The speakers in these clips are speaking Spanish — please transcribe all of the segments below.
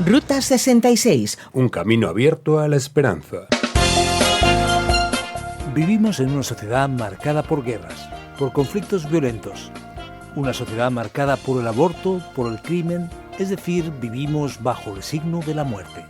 Ruta 66. Un camino abierto a la esperanza. Vivimos en una sociedad marcada por guerras, por conflictos violentos. Una sociedad marcada por el aborto, por el crimen, es decir, vivimos bajo el signo de la muerte.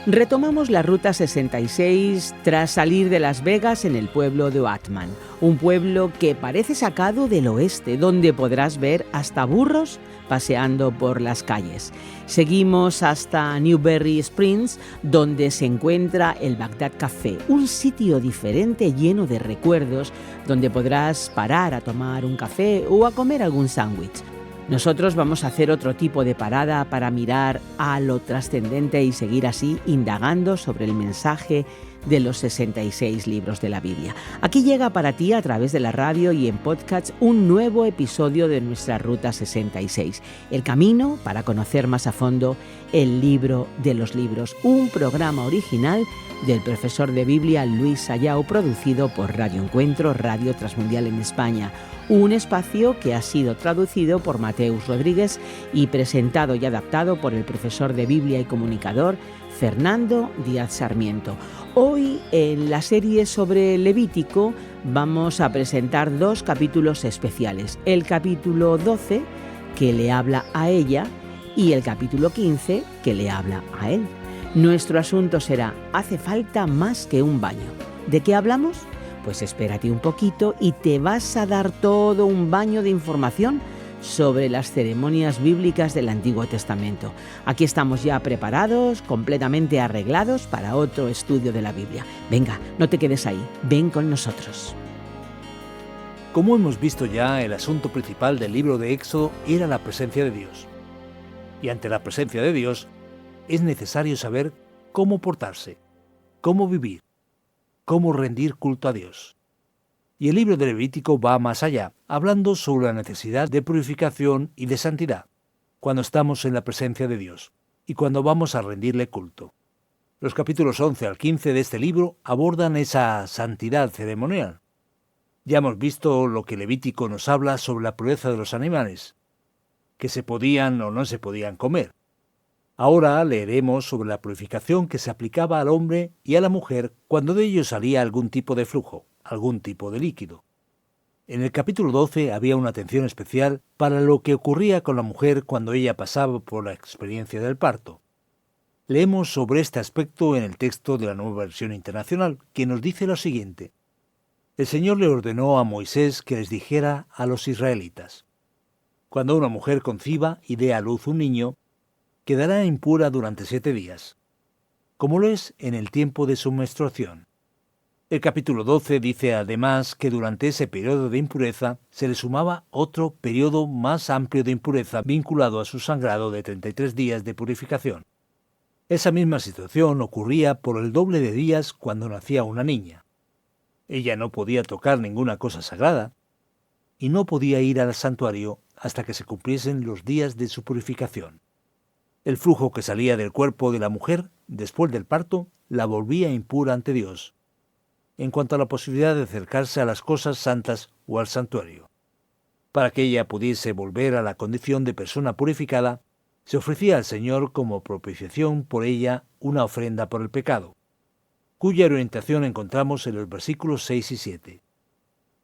Retomamos la Ruta 66 tras salir de Las Vegas en el pueblo de Oatman, un pueblo que parece sacado del oeste, donde podrás ver hasta burros paseando por las calles. Seguimos hasta Newberry Springs, donde se encuentra el Baghdad Café, un sitio diferente lleno de recuerdos, donde podrás parar a tomar un café o a comer algún sándwich. Nosotros vamos a hacer otro tipo de parada para mirar a lo trascendente y seguir así indagando sobre el mensaje de los 66 libros de la Biblia. Aquí llega para ti a través de la radio y en podcast un nuevo episodio de nuestra Ruta 66, el camino para conocer más a fondo el libro de los libros, un programa original del profesor de Biblia Luis Sayao, producido por Radio Encuentro, Radio Transmundial en España. Un espacio que ha sido traducido por Mateus Rodríguez y presentado y adaptado por el profesor de Biblia y comunicador Fernando Díaz Sarmiento. Hoy, en la serie sobre Levítico, vamos a presentar dos capítulos especiales. El capítulo 12, que le habla a ella, y el capítulo 15, que le habla a él. Nuestro asunto será: hace falta más que un baño. ¿De qué hablamos? Pues espérate un poquito y te vas a dar todo un baño de información sobre las ceremonias bíblicas del Antiguo Testamento. Aquí estamos ya preparados, completamente arreglados para otro estudio de la Biblia. Venga, no te quedes ahí, ven con nosotros. Como hemos visto ya, el asunto principal del libro de Éxodo era la presencia de Dios. Y ante la presencia de Dios es necesario saber cómo portarse, cómo vivir, cómo rendir culto a Dios. Y el libro de Levítico va más allá, hablando sobre la necesidad de purificación y de santidad, cuando estamos en la presencia de Dios y cuando vamos a rendirle culto. Los capítulos 11 al 15 de este libro abordan esa santidad ceremonial. Ya hemos visto lo que Levítico nos habla sobre la pureza de los animales, que se podían o no se podían comer. Ahora leeremos sobre la purificación que se aplicaba al hombre y a la mujer cuando de ellos salía algún tipo de flujo, algún tipo de líquido. En el capítulo 12 había una atención especial para lo que ocurría con la mujer cuando ella pasaba por la experiencia del parto. Leemos sobre este aspecto en el texto de la Nueva Versión Internacional, que nos dice lo siguiente: el Señor le ordenó a Moisés que les dijera a los israelitas: cuando una mujer conciba y dé a luz un niño, quedará impura durante 7 días, como lo es en el tiempo de su menstruación. El capítulo 12 dice además que durante ese periodo de impureza se le sumaba otro periodo más amplio de impureza vinculado a su sangrado de 33 días de purificación. Esa misma situación ocurría por el doble de días cuando nacía una niña. Ella no podía tocar ninguna cosa sagrada y no podía ir al santuario hasta que se cumpliesen los días de su purificación. El flujo que salía del cuerpo de la mujer después del parto la volvía impura ante Dios, en cuanto a la posibilidad de acercarse a las cosas santas o al santuario. Para que ella pudiese volver a la condición de persona purificada, se ofrecía al Señor como propiciación por ella una ofrenda por el pecado, cuya orientación encontramos en los versículos 6 y 7.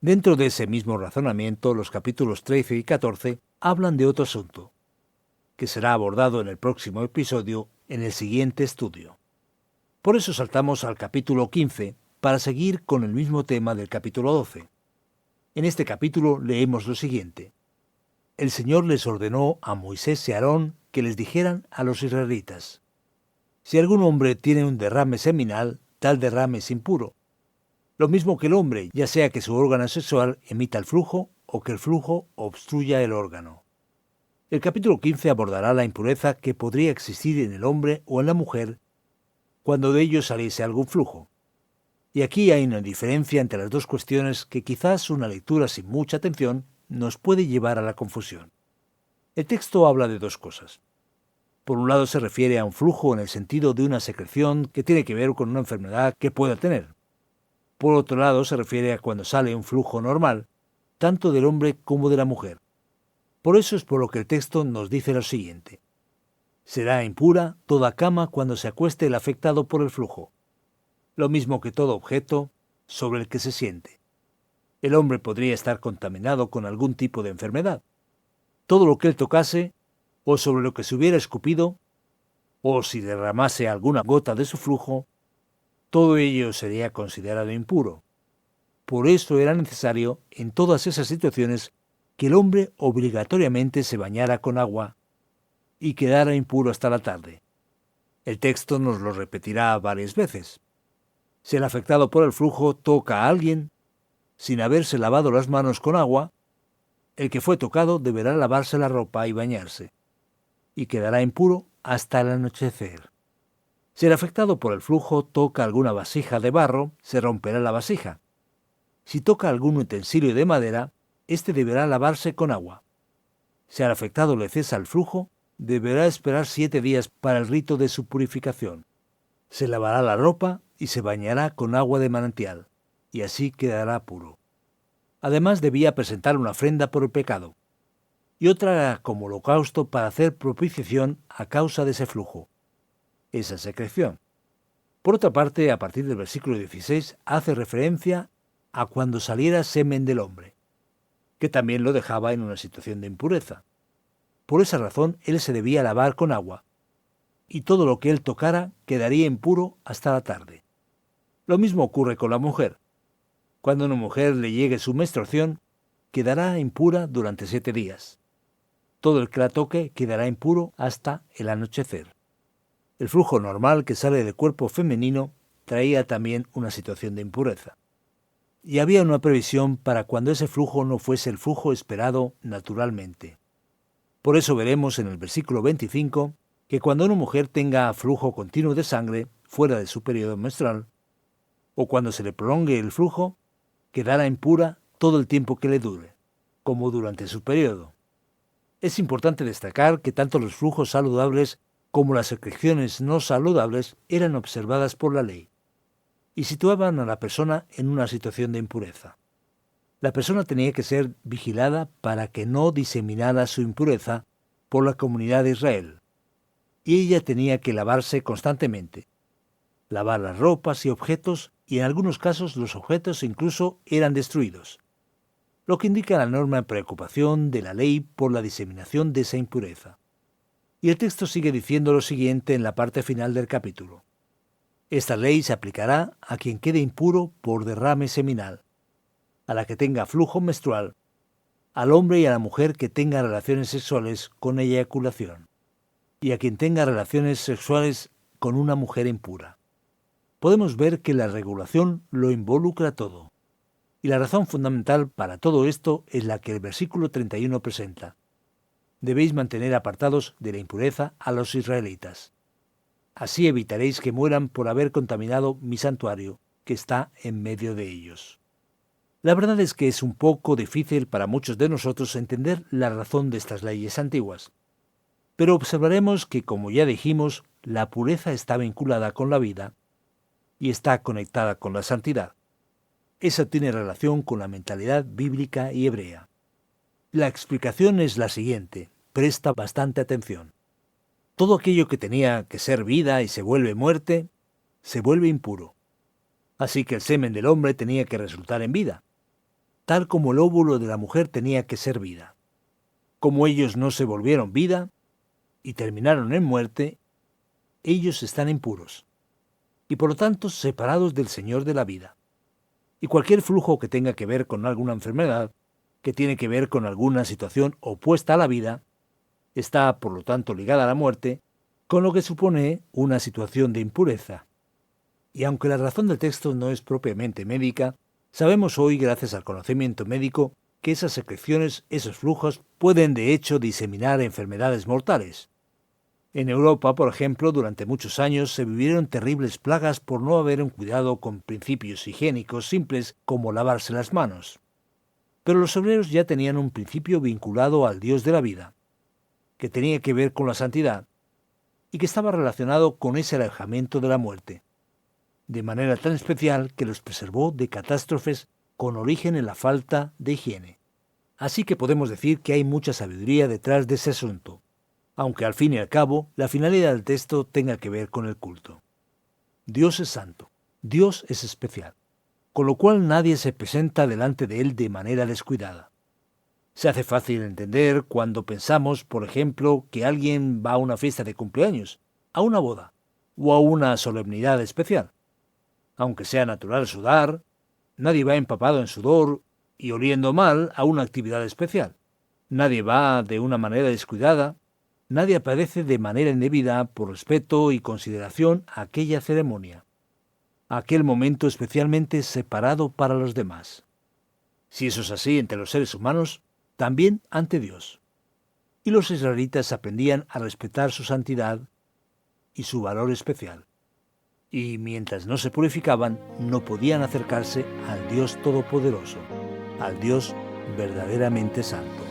Dentro de ese mismo razonamiento, los capítulos 13 y 14 hablan de otro asunto, que será abordado en el próximo episodio en el siguiente estudio. Por eso saltamos al capítulo 15, para seguir con el mismo tema del capítulo 12. En este capítulo leemos lo siguiente: el Señor les ordenó a Moisés y a Aarón que les dijeran a los israelitas: si algún hombre tiene un derrame seminal, tal derrame es impuro. Lo mismo que el hombre, ya sea que su órgano sexual emita el flujo o que el flujo obstruya el órgano. El capítulo 15 abordará la impureza que podría existir en el hombre o en la mujer cuando de ellos saliese algún flujo. Y aquí hay una diferencia entre las dos cuestiones que quizás una lectura sin mucha atención nos puede llevar a la confusión. El texto habla de dos cosas. Por un lado se refiere a un flujo en el sentido de una secreción que tiene que ver con una enfermedad que pueda tener. Por otro lado se refiere a cuando sale un flujo normal, tanto del hombre como de la mujer. Por eso es por lo que el texto nos dice lo siguiente: será impura toda cama cuando se acueste el afectado por el flujo, lo mismo que todo objeto sobre el que se siente. El hombre podría estar contaminado con algún tipo de enfermedad. Todo lo que él tocase, o sobre lo que se hubiera escupido, o si derramase alguna gota de su flujo, todo ello sería considerado impuro. Por eso era necesario, en todas esas situaciones, que el hombre obligatoriamente se bañara con agua y quedara impuro hasta la tarde. El texto nos lo repetirá varias veces. Si el afectado por el flujo toca a alguien, sin haberse lavado las manos con agua, el que fue tocado deberá lavarse la ropa y bañarse, y quedará impuro hasta el anochecer. Si el afectado por el flujo toca alguna vasija de barro, se romperá la vasija. Si toca algún utensilio de madera, éste deberá lavarse con agua. Si al afectado le cesa el flujo, deberá esperar 7 días para el rito de su purificación. Se lavará la ropa y se bañará con agua de manantial, y así quedará puro. Además debía presentar una ofrenda por el pecado, y otra como holocausto para hacer propiciación a causa de ese flujo, esa secreción. Por otra parte, a partir del versículo 16, hace referencia a cuando saliera semen del hombre, que también lo dejaba en una situación de impureza. Por esa razón, él se debía lavar con agua, y todo lo que él tocara quedaría impuro hasta la tarde. Lo mismo ocurre con la mujer. Cuando a una mujer le llegue su menstruación, quedará impura durante 7 días. Todo el que la toque quedará impuro hasta el anochecer. El flujo normal que sale del cuerpo femenino traía también una situación de impureza. Y había una previsión para cuando ese flujo no fuese el flujo esperado naturalmente. Por eso veremos en el versículo 25 que cuando una mujer tenga flujo continuo de sangre fuera de su periodo menstrual, o cuando se le prolongue el flujo, quedará impura todo el tiempo que le dure, como durante su periodo. Es importante destacar que tanto los flujos saludables como las secreciones no saludables eran observadas por la ley y situaban a la persona en una situación de impureza. La persona tenía que ser vigilada para que no diseminara su impureza por la comunidad de Israel, y ella tenía que lavarse constantemente, lavar las ropas y objetos, y en algunos casos los objetos incluso eran destruidos, lo que indica la enorme preocupación de la ley por la diseminación de esa impureza. Y el texto sigue diciendo lo siguiente en la parte final del capítulo: esta ley se aplicará a quien quede impuro por derrame seminal, a la que tenga flujo menstrual, al hombre y a la mujer que tenga relaciones sexuales con eyaculación, y a quien tenga relaciones sexuales con una mujer impura. Podemos ver que la regulación lo involucra todo, y la razón fundamental para todo esto es la que el versículo 31 presenta. Debéis mantener apartados de la impureza a los israelitas. Así evitaréis que mueran por haber contaminado mi santuario, que está en medio de ellos. La verdad es que es un poco difícil para muchos de nosotros entender la razón de estas leyes antiguas. Pero observaremos que, como ya dijimos, la pureza está vinculada con la vida y está conectada con la santidad. Eso tiene relación con la mentalidad bíblica y hebrea. La explicación es la siguiente, presta bastante atención. Todo aquello que tenía que ser vida y se vuelve muerte, se vuelve impuro. Así que el semen del hombre tenía que resultar en vida, tal como el óvulo de la mujer tenía que ser vida. Como ellos no se volvieron vida y terminaron en muerte, ellos están impuros, y por lo tanto separados del Señor de la vida. Y cualquier flujo que tenga que ver con alguna enfermedad, que tiene que ver con alguna situación opuesta a la vida, está por lo tanto ligada a la muerte, con lo que supone una situación de impureza. Y aunque la razón del texto no es propiamente médica, sabemos hoy, gracias al conocimiento médico, que esas secreciones, esos flujos, pueden de hecho diseminar enfermedades mortales. En Europa, por ejemplo, durante muchos años se vivieron terribles plagas por no haber un cuidado con principios higiénicos simples como lavarse las manos. Pero los hebreos ya tenían un principio vinculado al Dios de la vida, que tenía que ver con la santidad, y que estaba relacionado con ese alejamiento de la muerte, de manera tan especial que los preservó de catástrofes con origen en la falta de higiene. Así que podemos decir que hay mucha sabiduría detrás de ese asunto, aunque al fin y al cabo la finalidad del texto tenga que ver con el culto. Dios es santo, Dios es especial, con lo cual nadie se presenta delante de Él de manera descuidada. Se hace fácil entender cuando pensamos, por ejemplo, que alguien va a una fiesta de cumpleaños, a una boda o a una solemnidad especial. Aunque sea natural sudar, nadie va empapado en sudor y oliendo mal a una actividad especial. Nadie va de una manera descuidada, nadie aparece de manera indebida por respeto y consideración a aquella ceremonia, a aquel momento especialmente separado para los demás. Si eso es así entre los seres humanos, también ante Dios. Y los israelitas aprendían a respetar su santidad y su valor especial. Y mientras no se purificaban, no podían acercarse al Dios Todopoderoso, al Dios verdaderamente santo.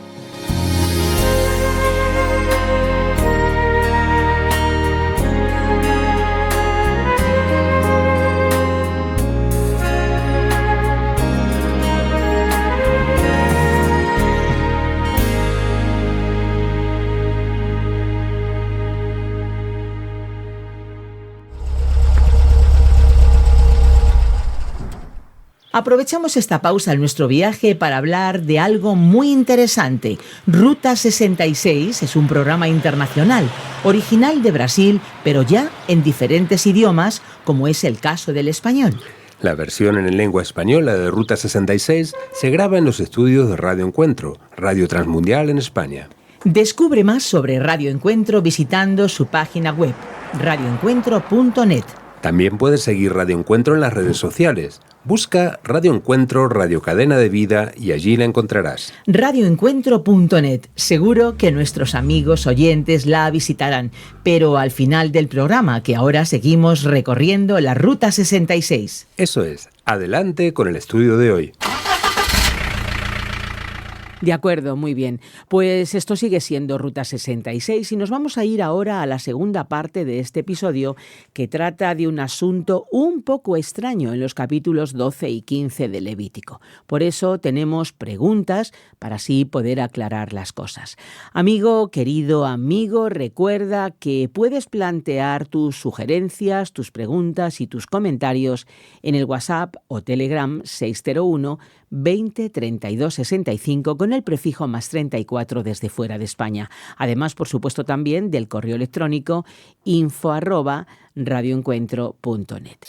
Aprovechamos esta pausa en nuestro viaje para hablar de algo muy interesante. Ruta 66 es un programa internacional, original de Brasil, pero ya en diferentes idiomas, como es el caso del español. La versión en lengua española de Ruta 66 se graba en los estudios de Radio Encuentro, Radio Transmundial en España. Descubre más sobre Radio Encuentro visitando su página web, radioencuentro.net. También puedes seguir Radio Encuentro en las redes sociales. Busca Radio Encuentro, Radio Cadena de Vida y allí la encontrarás. Radioencuentro.net. Seguro que nuestros amigos oyentes la visitarán, pero al final del programa, que ahora seguimos recorriendo la Ruta 66. Eso es. Adelante con el estudio de hoy. De acuerdo, muy bien. Pues esto sigue siendo Ruta 66 y nos vamos a ir ahora a la segunda parte de este episodio que trata de un asunto un poco extraño en los capítulos 12 y 15 de Levítico. Por eso tenemos preguntas para así poder aclarar las cosas. Amigo, querido amigo, recuerda que puedes plantear tus sugerencias, tus preguntas y tus comentarios en el WhatsApp o Telegram 601 20 32 65 con el prefijo más 34 desde fuera de España. Además, por supuesto, también del correo electrónico info@radioencuentro.net.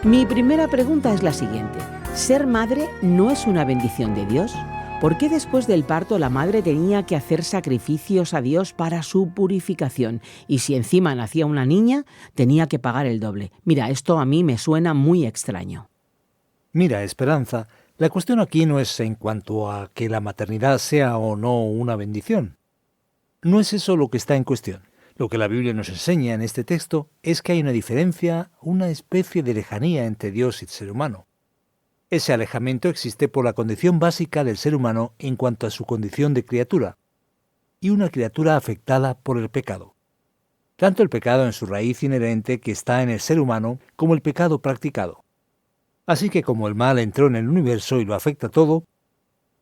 Mi primera pregunta es la siguiente. ¿Ser madre no es una bendición de Dios? ¿Por qué después del parto la madre tenía que hacer sacrificios a Dios para su purificación? Y si encima nacía una niña, tenía que pagar el doble. Mira, esto a mí me suena muy extraño. Mira, Esperanza, la cuestión aquí no es en cuanto a que la maternidad sea o no una bendición. No es eso lo que está en cuestión. Lo que la Biblia nos enseña en este texto es que hay una diferencia, una especie de lejanía entre Dios y el ser humano. Ese alejamiento existe por la condición básica del ser humano en cuanto a su condición de criatura, y una criatura afectada por el pecado. Tanto el pecado en su raíz inherente que está en el ser humano, como el pecado practicado. Así que como el mal entró en el universo y lo afecta todo,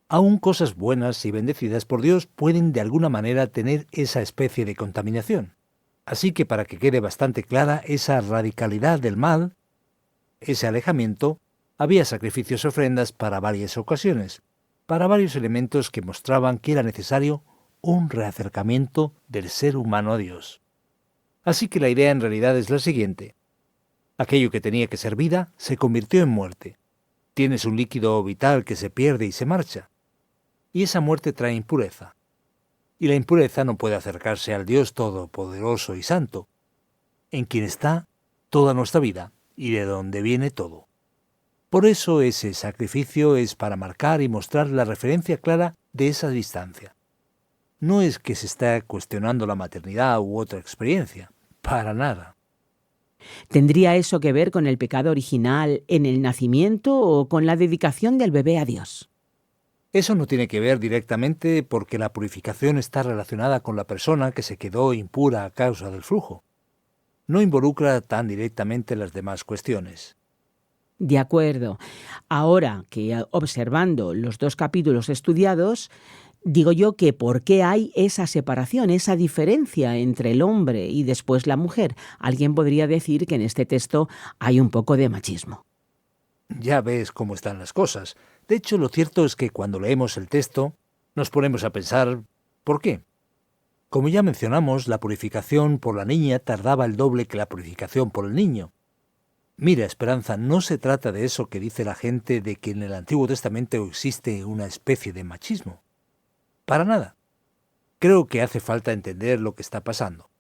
aún cosas buenas y bendecidas por Dios pueden de alguna manera tener esa especie de contaminación. Así que para que quede bastante clara esa radicalidad del mal, ese alejamiento, había sacrificios y ofrendas para varias ocasiones, para varios elementos que mostraban que era necesario un reacercamiento del ser humano a Dios. Así que la idea en realidad es la siguiente. Aquello que tenía que ser vida se convirtió en muerte. Tienes un líquido vital que se pierde y se marcha. Y esa muerte trae impureza. Y la impureza no puede acercarse al Dios Todopoderoso y Santo, en quien está toda nuestra vida y de donde viene todo. Por eso ese sacrificio es para marcar y mostrar la referencia clara de esa distancia. No es que se esté cuestionando la maternidad u otra experiencia, para nada. ¿Tendría eso que ver con el pecado original en el nacimiento o con la dedicación del bebé a Dios? Eso no tiene que ver directamente porque la purificación está relacionada con la persona que se quedó impura a causa del flujo. no involucra tan directamente las demás cuestiones. De acuerdo. Ahora que observando los 2 capítulos estudiados, digo yo que ¿por qué hay esa separación, esa diferencia entre el hombre y después la mujer? Alguien podría decir que en este texto hay un poco de machismo. Ya ves cómo están las cosas. De hecho, lo cierto es que cuando leemos el texto, nos ponemos a pensar ¿por qué? Como ya mencionamos, la purificación por la niña tardaba el doble que la purificación por el niño. Mira, Esperanza, no se trata de eso que dice la gente de que en el Antiguo Testamento existe una especie de machismo. Para nada. Creo que hace falta entender lo que está pasando.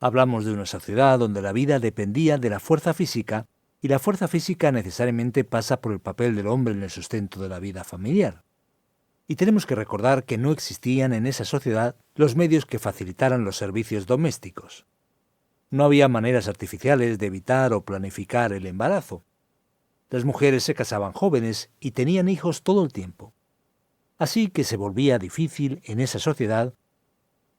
Hablamos de una sociedad donde la vida dependía de la fuerza física, y la fuerza física necesariamente pasa por el papel del hombre en el sustento de la vida familiar. Y tenemos que recordar que no existían en esa sociedad los medios que facilitaran los servicios domésticos. No había maneras artificiales de evitar o planificar el embarazo. Las mujeres se casaban jóvenes y tenían hijos todo el tiempo. Así que se volvía difícil en esa sociedad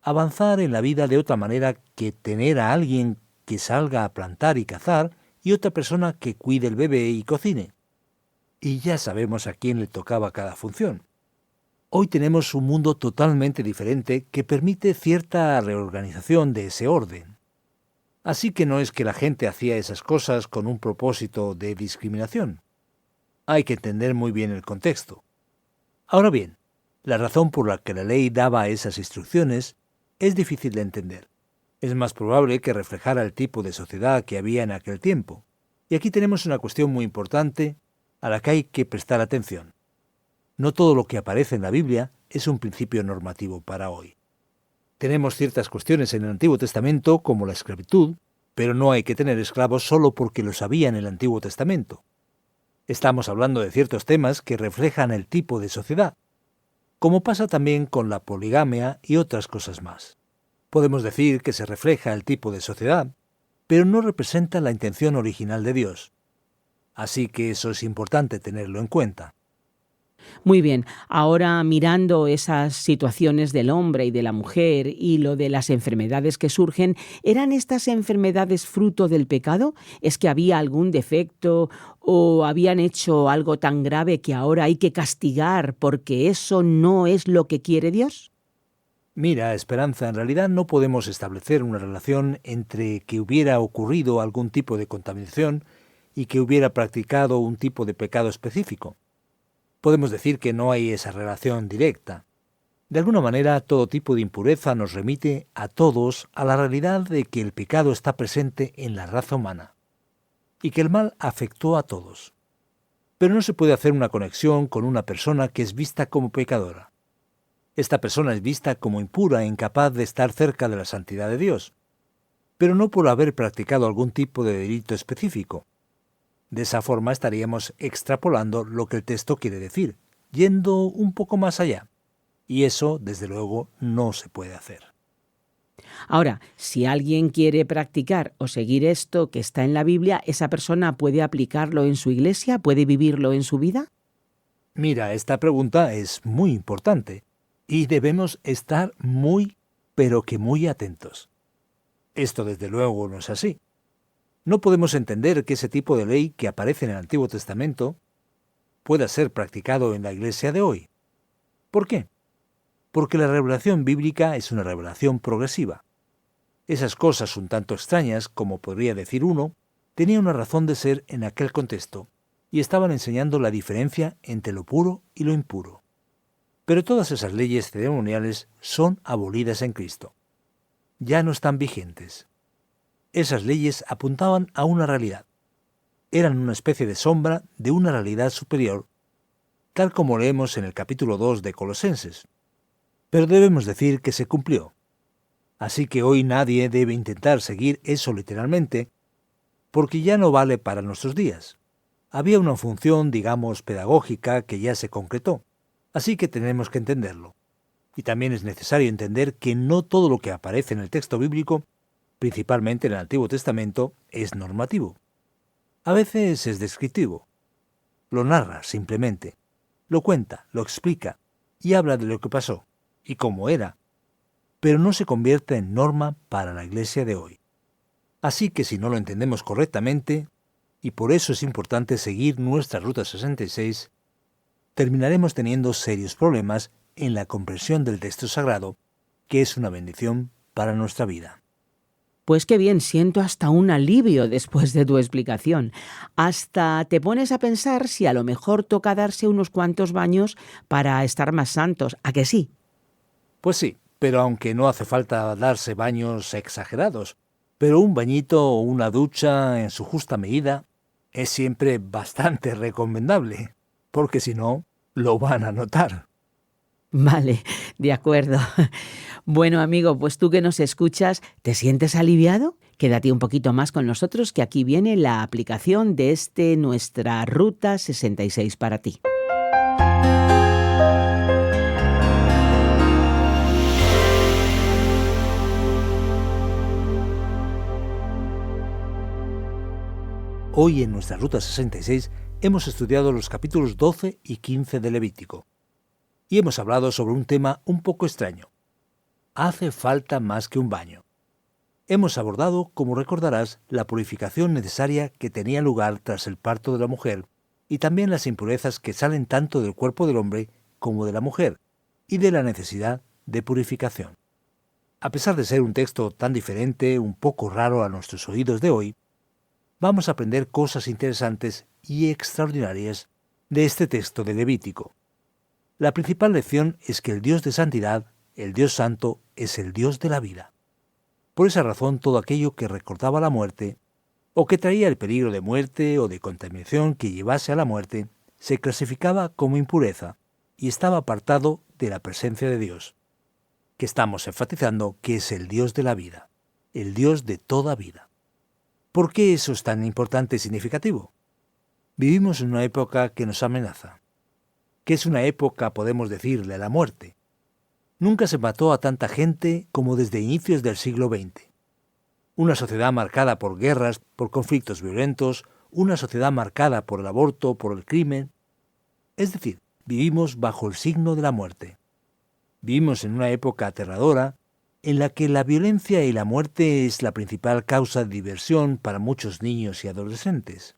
avanzar en la vida de otra manera que tener a alguien que salga a plantar y cazar y otra persona que cuide el bebé y cocine. Y ya sabemos a quién le tocaba cada función. Hoy tenemos un mundo totalmente diferente que permite cierta reorganización de ese orden. Así que no es que la gente hacía esas cosas con un propósito de discriminación. Hay que entender muy bien el contexto. Ahora bien, la razón por la que la ley daba esas instrucciones es difícil de entender. Es más probable que reflejara el tipo de sociedad que había en aquel tiempo. Y aquí tenemos una cuestión muy importante a la que hay que prestar atención. No todo lo que aparece en la Biblia es un principio normativo para hoy. Tenemos ciertas cuestiones en el Antiguo Testamento, como la esclavitud, pero no hay que tener esclavos solo porque los había en el Antiguo Testamento. Estamos hablando de ciertos temas que reflejan el tipo de sociedad, como pasa también con la poligamia y otras cosas más. Podemos decir que se refleja el tipo de sociedad, pero no representa la intención original de Dios. Así que eso es importante tenerlo en cuenta. Muy bien, ahora mirando esas situaciones del hombre y de la mujer y lo de las enfermedades que surgen, ¿eran estas enfermedades fruto del pecado? ¿Es que había algún defecto o habían hecho algo tan grave que ahora hay que castigar porque eso no es lo que quiere Dios? Mira, Esperanza, en realidad no podemos establecer una relación entre que hubiera ocurrido algún tipo de contaminación y que hubiera practicado un tipo de pecado específico. Podemos decir que no hay esa relación directa. De alguna manera, todo tipo de impureza nos remite a todos a la realidad de que el pecado está presente en la raza humana y que el mal afectó a todos. Pero no se puede hacer una conexión con una persona que es vista como pecadora. Esta persona es vista como impura e incapaz de estar cerca de la santidad de Dios, pero no por haber practicado algún tipo de delito específico. De esa forma estaríamos extrapolando lo que el texto quiere decir, yendo un poco más allá. Y eso, desde luego, no se puede hacer. Ahora, si alguien quiere practicar o seguir esto que está en la Biblia, ¿esa persona puede aplicarlo en su iglesia? ¿Puede vivirlo en su vida? Mira, esta pregunta es muy importante y debemos estar muy, pero que muy atentos. Esto desde luego no es así. No podemos entender que ese tipo de ley que aparece en el Antiguo Testamento pueda ser practicado en la iglesia de hoy. ¿Por qué? Porque la revelación bíblica es una revelación progresiva. Esas cosas un tanto extrañas, como podría decir uno, tenían una razón de ser en aquel contexto y estaban enseñando la diferencia entre lo puro y lo impuro. Pero todas esas leyes ceremoniales son abolidas en Cristo. Ya no están vigentes. Esas leyes apuntaban a una realidad. Eran una especie de sombra de una realidad superior, tal como leemos en el capítulo 2 de Colosenses. Pero debemos decir que se cumplió. Así que hoy nadie debe intentar seguir eso literalmente, porque ya no vale para nuestros días. Había una función, digamos, pedagógica que ya se concretó, así que tenemos que entenderlo. Y también es necesario entender que no todo lo que aparece en el texto bíblico, principalmente en el Antiguo Testamento, es normativo. A veces es descriptivo. Lo narra simplemente, lo cuenta, lo explica y habla de lo que pasó y cómo era, pero no se convierte en norma para la iglesia de hoy. Así que si no lo entendemos correctamente, y por eso es importante seguir nuestra Ruta 66, terminaremos teniendo serios problemas en la comprensión del texto sagrado, que es una bendición para nuestra vida. Pues qué bien, siento hasta un alivio después de tu explicación. Hasta te pones a pensar si a lo mejor toca darse unos cuantos baños para estar más santos, ¿a que sí? Pues sí, pero aunque no hace falta darse baños exagerados, pero un bañito o una ducha en su justa medida es siempre bastante recomendable, porque si no, lo van a notar. Vale, de acuerdo. Bueno, amigo, pues tú que nos escuchas, ¿te sientes aliviado? Quédate un poquito más con nosotros, que aquí viene la aplicación de nuestra Ruta 66 para ti. Hoy en nuestra Ruta 66 hemos estudiado los capítulos 12 y 15 de Levítico. Y hemos hablado sobre un tema un poco extraño. Hace falta más que un baño. Hemos abordado, como recordarás, la purificación necesaria que tenía lugar tras el parto de la mujer y también las impurezas que salen tanto del cuerpo del hombre como de la mujer y de la necesidad de purificación. A pesar de ser un texto tan diferente, un poco raro a nuestros oídos de hoy, vamos a aprender cosas interesantes y extraordinarias de este texto de Levítico. La principal lección es que el Dios de santidad, el Dios santo, es el Dios de la vida. Por esa razón, todo aquello que recordaba la muerte, o que traía el peligro de muerte o de contaminación que llevase a la muerte, se clasificaba como impureza y estaba apartado de la presencia de Dios, que estamos enfatizando que es el Dios de la vida, el Dios de toda vida. ¿Por qué eso es tan importante y significativo? Vivimos en una época que nos amenaza, que es una época, podemos decir, de la muerte. Nunca se mató a tanta gente como desde inicios del siglo XX. Una sociedad marcada por guerras, por conflictos violentos, una sociedad marcada por el aborto, por el crimen. Es decir, vivimos bajo el signo de la muerte. Vivimos en una época aterradora, en la que la violencia y la muerte es la principal causa de diversión para muchos niños y adolescentes.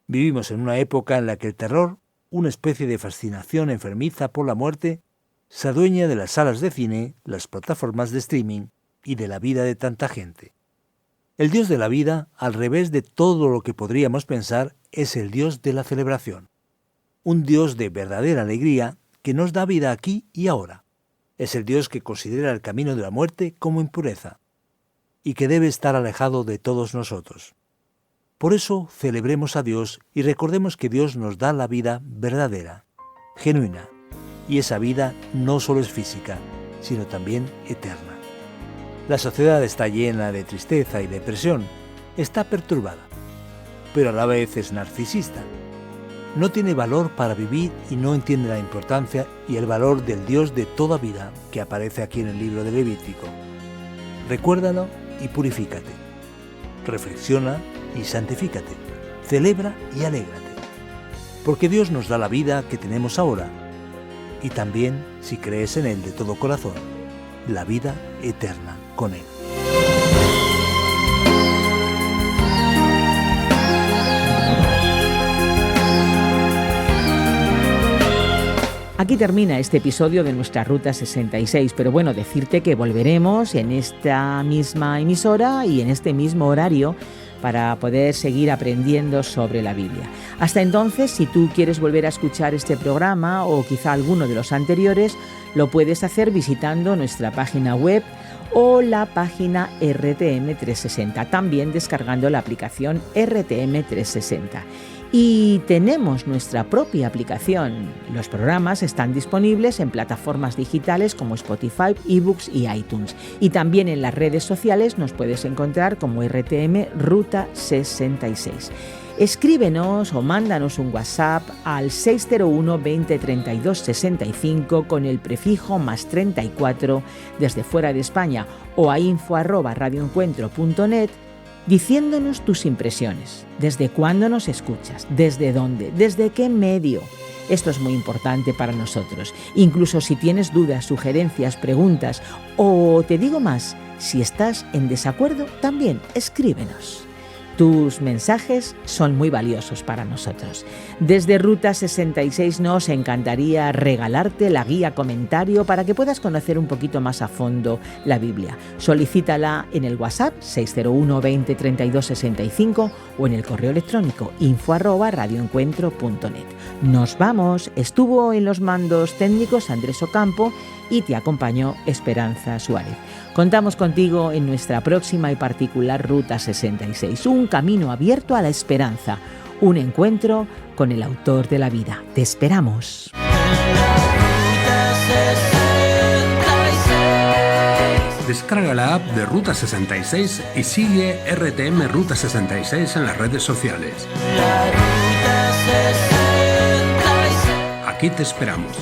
Vivimos en una época en la que el terror, una especie de fascinación enfermiza por la muerte, se adueña de las salas de cine, las plataformas de streaming y de la vida de tanta gente. El Dios de la vida, al revés de todo lo que podríamos pensar, es el Dios de la celebración. Un Dios de verdadera alegría que nos da vida aquí y ahora. Es el Dios que considera el camino de la muerte como impureza y que debe estar alejado de todos nosotros. Por eso celebremos a Dios y recordemos que Dios nos da la vida verdadera, genuina, y esa vida no solo es física, sino también eterna. La sociedad está llena de tristeza y depresión, está perturbada, pero a la vez es narcisista. No tiene valor para vivir y no entiende la importancia y el valor del Dios de toda vida que aparece aquí en el libro de Levítico. Recuérdalo y purifícate. Reflexiona y santifícate. Celebra y alégrate. Porque Dios nos da la vida que tenemos ahora y también, si crees en Él de todo corazón, la vida eterna con Él. Aquí termina este episodio de nuestra Ruta 66, pero bueno, decirte que volveremos en esta misma emisora y en este mismo horario para poder seguir aprendiendo sobre la Biblia. Hasta entonces, si tú quieres volver a escuchar este programa o quizá alguno de los anteriores, lo puedes hacer visitando nuestra página web o la página RTM360, también descargando la aplicación RTM360. Y tenemos nuestra propia aplicación. Los programas están disponibles en plataformas digitales como Spotify, eBooks y iTunes. Y también en las redes sociales nos puedes encontrar como RTM Ruta 66. Escríbenos o mándanos un WhatsApp al 601 20 32 65 con el prefijo +34 desde fuera de España o a info@radioencuentro.net diciéndonos tus impresiones, desde cuándo nos escuchas, desde dónde, desde qué medio. Esto es muy importante para nosotros. Incluso si tienes dudas, sugerencias, preguntas o, te digo más, Si estás en desacuerdo, también escríbenos. Tus mensajes son muy valiosos para nosotros. Desde Ruta 66 nos encantaría regalarte la guía comentario para que puedas conocer un poquito más a fondo la Biblia. Solicítala en el WhatsApp 601 20 32 65 o en el correo electrónico info@radioencuentro.net. Nos vamos. Estuvo en los mandos técnicos Andrés Ocampo y te acompañó Esperanza Suárez. Contamos contigo en nuestra próxima y particular Ruta 66, un camino abierto a la esperanza, un encuentro con el autor de la vida. Te esperamos. Descarga la app de Ruta 66 y sigue RTM Ruta 66 en las redes sociales. Aquí te esperamos.